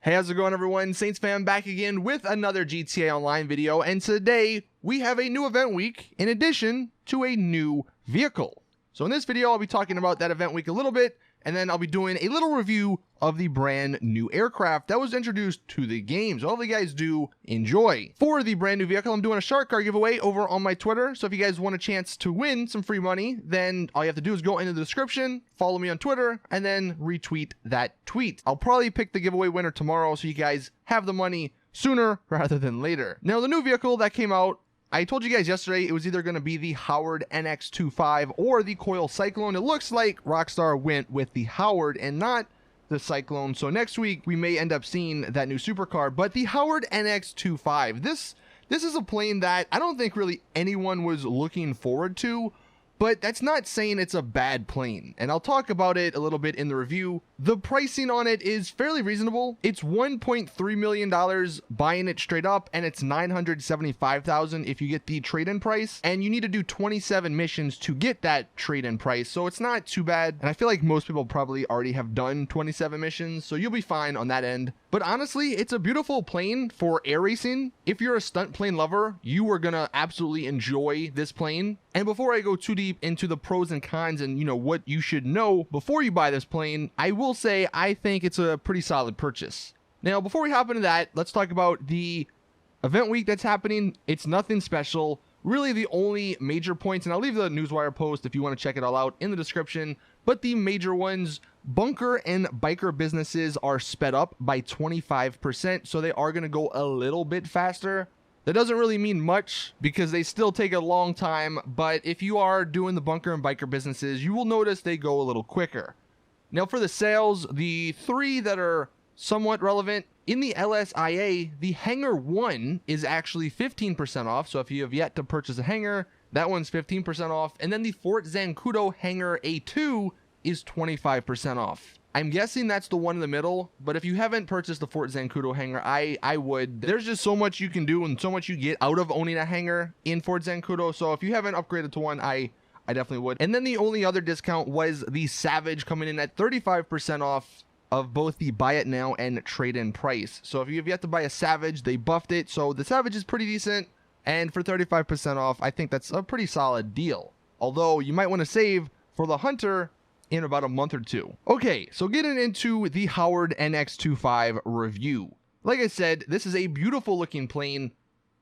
Hey, how's it going, everyone? Saintsfan back again with another GTA Online video, and today we have a new event week in addition to a new vehicle. So in this video, I'll be talking about that event week a little bit, and then I'll be doing a little review of the brand new aircraft that was introduced to the game. So hopefully you guys do enjoy. For the brand new vehicle, I'm doing a shark card giveaway over on my Twitter. So if you guys want a chance to win some free money, then all you have to do is go into the description, follow me on Twitter, and then retweet that tweet. I'll probably pick the giveaway winner tomorrow so you guys have the money sooner rather than later. Now, the new vehicle that came out, I told you guys yesterday it was either going to be the Howard NX-25 or the Coil Cyclone. It looks like Rockstar went with the Howard and not the Cyclone. So next week we may end up seeing that new supercar. But the Howard NX-25, this is a plane that I don't think really anyone was looking forward to. But that's not saying it's a bad plane, and I'll talk about it a little bit in the review. The pricing on it is fairly reasonable. It's $1.3 million buying it straight up, and it's $975,000 if you get the trade-in price, and you need to do 27 missions to get that trade-in price, so it's not too bad, and I feel like most people probably already have done 27 missions, so you'll be fine on that end. But honestly, it's a beautiful plane for air racing. If you're a stunt plane lover, you are gonna absolutely enjoy this plane. And before I go too deep into the pros and cons and, what you should know before you buy this plane, I will say I think it's a pretty solid purchase. Now, before we hop into that, let's talk about the event week that's happening. It's nothing special. Really, the only major points, and I'll leave the Newswire post if you want to check it all out in the description, but the major ones, bunker and biker businesses are sped up by 25%, so they are going to go a little bit faster. That doesn't really mean much because they still take a long time, but if you are doing the bunker and biker businesses, you will notice they go a little quicker. Now for the sales, the three that are somewhat relevant, in the LSIA, the Hangar 1 is actually 15% off, so if you have yet to purchase a Hangar, that one's 15% off, and then the Fort Zancudo Hangar A2 is 25% off. I'm guessing that's the one in the middle, but if you haven't purchased the Fort Zancudo hangar, I would. There's just so much you can do and so much you get out of owning a hangar in Fort Zancudo, so if you haven't upgraded to one, I definitely would. And then the only other discount was the Savage coming in at 35% off of both the buy it now and trade-in price. So if you have yet to buy a Savage, they buffed it, so the Savage is pretty decent, and for 35% off, I think that's a pretty solid deal. Although you might want to save for the Hunter in about a month or two. Okay, so getting into the Howard NX-25 review. Like I said, this is a beautiful looking plane.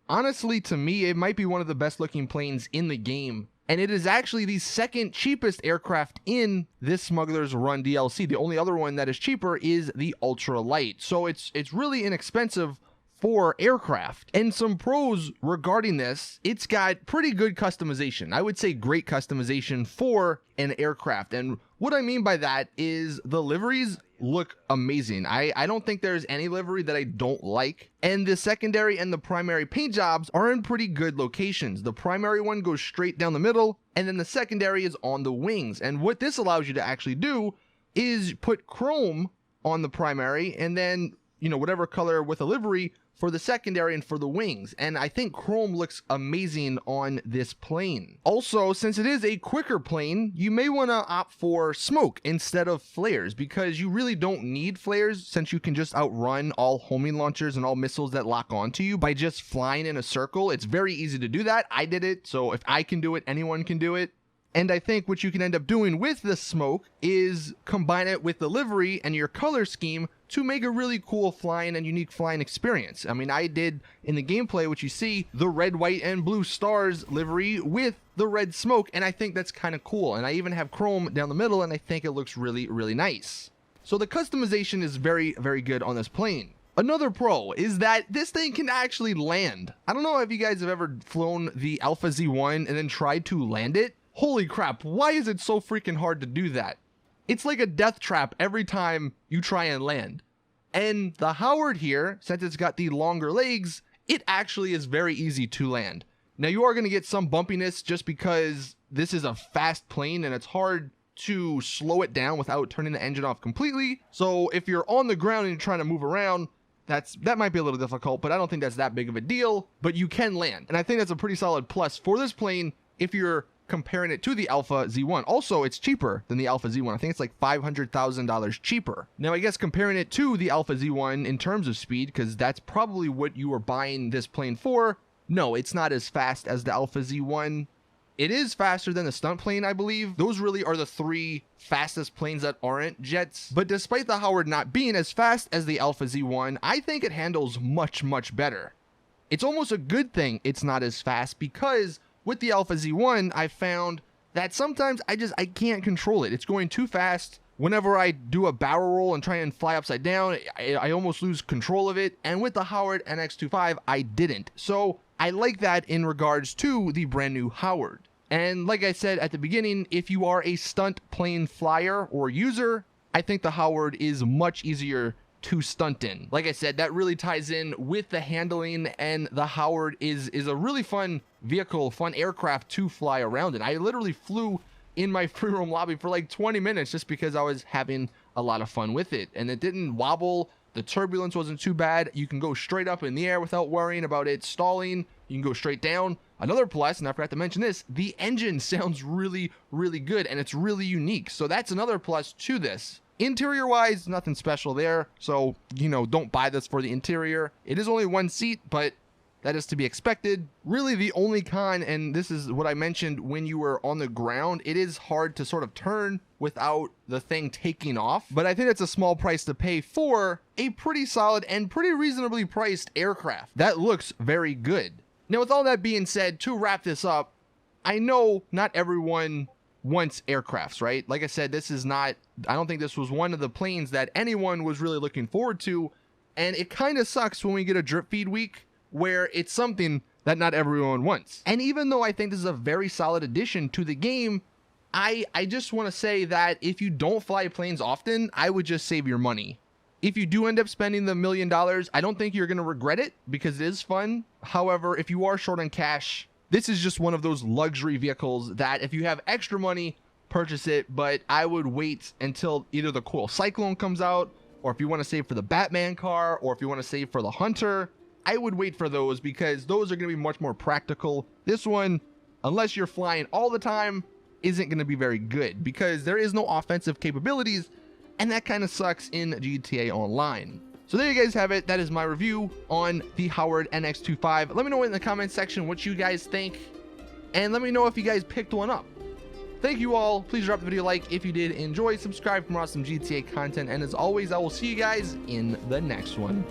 Honestly, to me, it might be one of the best looking planes in the game. And it is actually the second cheapest aircraft in this Smuggler's Run DLC. The only other one that is cheaper is the Ultralight. So it's really inexpensive for aircraft. And some pros regarding this, it's got pretty good customization. I would say great customization for an aircraft. And what I mean by that is the liveries look amazing. I don't think there's any livery that I don't like. And the secondary and the primary paint jobs are in pretty good locations. The primary one goes straight down the middle, and then the secondary is on the wings. And what this allows you to actually do is put chrome on the primary, and then, whatever color with a livery for the secondary and for the wings, and I think chrome looks amazing on this plane. Also, since it is a quicker plane, you may want to opt for smoke instead of flares, because you really don't need flares since you can just outrun all homing launchers and all missiles that lock onto you by just flying in a circle. It's very easy to do that. I did it, so if I can do it, anyone can do it. And I think what you can end up doing with the smoke is combine it with the livery and your color scheme to make a really cool flying and unique flying experience. I mean, I did in the gameplay, what you see, the red, white, and blue stars livery with the red smoke, and I think that's kind of cool. And I even have chrome down the middle, and I think it looks really, really nice. So the customization is very, very good on this plane. Another pro is that this thing can actually land. I don't know if you guys have ever flown the Alpha Z1 and then tried to land it. Holy crap, why is it so freaking hard to do that? It's like a death trap every time you try and land. And the Howard here, since it's got the longer legs, it actually is very easy to land. Now you are going to get some bumpiness just because this is a fast plane and it's hard to slow it down without turning the engine off completely. So if you're on the ground and you're trying to move around, that might be a little difficult, but I don't think that's that big of a deal, but you can land. And I think that's a pretty solid plus for this plane. If you're comparing it to the Alpha Z1. Also, it's cheaper than the Alpha Z1. I think it's like $500,000 cheaper. Now, I guess comparing it to the Alpha Z1 in terms of speed, because that's probably what you were buying this plane for, no, it's not as fast as the Alpha Z1. It is faster than the stunt plane, I believe. Those really are the 3 fastest planes that aren't jets. But despite the Howard not being as fast as the Alpha Z1, I think it handles much, much better. It's almost a good thing it's not as fast, because with the Alpha Z1, I found that sometimes I can't control it. It's going too fast. Whenever I do a barrel roll and try and fly upside down, I almost lose control of it. And with the Howard NX-25, I didn't. So I like that in regards to the brand new Howard. And like I said at the beginning, if you are a stunt plane flyer or user, I think the Howard is much easier to stunt in. Like I said, that really ties in with the handling, and the Howard is a really fun vehicle, fun aircraft to fly around in. I literally flew in my free roam lobby for like 20 minutes just because I was having a lot of fun with it, and it didn't wobble. The turbulence wasn't too bad. You can go straight up in the air without worrying about it stalling. You can go straight down. Another plus, and I forgot to mention this, the engine sounds really, really good, and it's really unique. So that's another plus to this. Interior wise, nothing special there. So, you know, don't buy this for the interior. It is only 1 seat, but that is to be expected. Really the only con, and this is what I mentioned when you were on the ground, it is hard to sort of turn without the thing taking off. But I think it's a small price to pay for a pretty solid and pretty reasonably priced aircraft. That looks very good. Now, with all that being said, to wrap this up, I know not everyone wants aircrafts, right? Like I said, this is not, I don't think this was one of the planes that anyone was really looking forward to. And it kind of sucks when we get a drip feed week where it's something that not everyone wants. And even though I think this is a very solid addition to the game, I just want to say that if you don't fly planes often, I would just save your money. If you do end up spending the $1 million, I don't think you're going to regret it because it is fun. However, if you are short on cash, this is just one of those luxury vehicles that if you have extra money, purchase it. But I would wait until either the Coil Cyclone comes out, or if you want to save for the Batman car, or if you want to save for the Hunter, I would wait for those because those are going to be much more practical. This one, unless you're flying all the time, isn't going to be very good because there is no offensive capabilities, and that kind of sucks in GTA Online. So there you guys have it. That is my review on the Howard NX-25. Let me know in the comment section what you guys think, and let me know if you guys picked one up. Thank you all. Please drop the video a like if you did enjoy. Subscribe for more awesome GTA content, and as always, I will see you guys in the next one.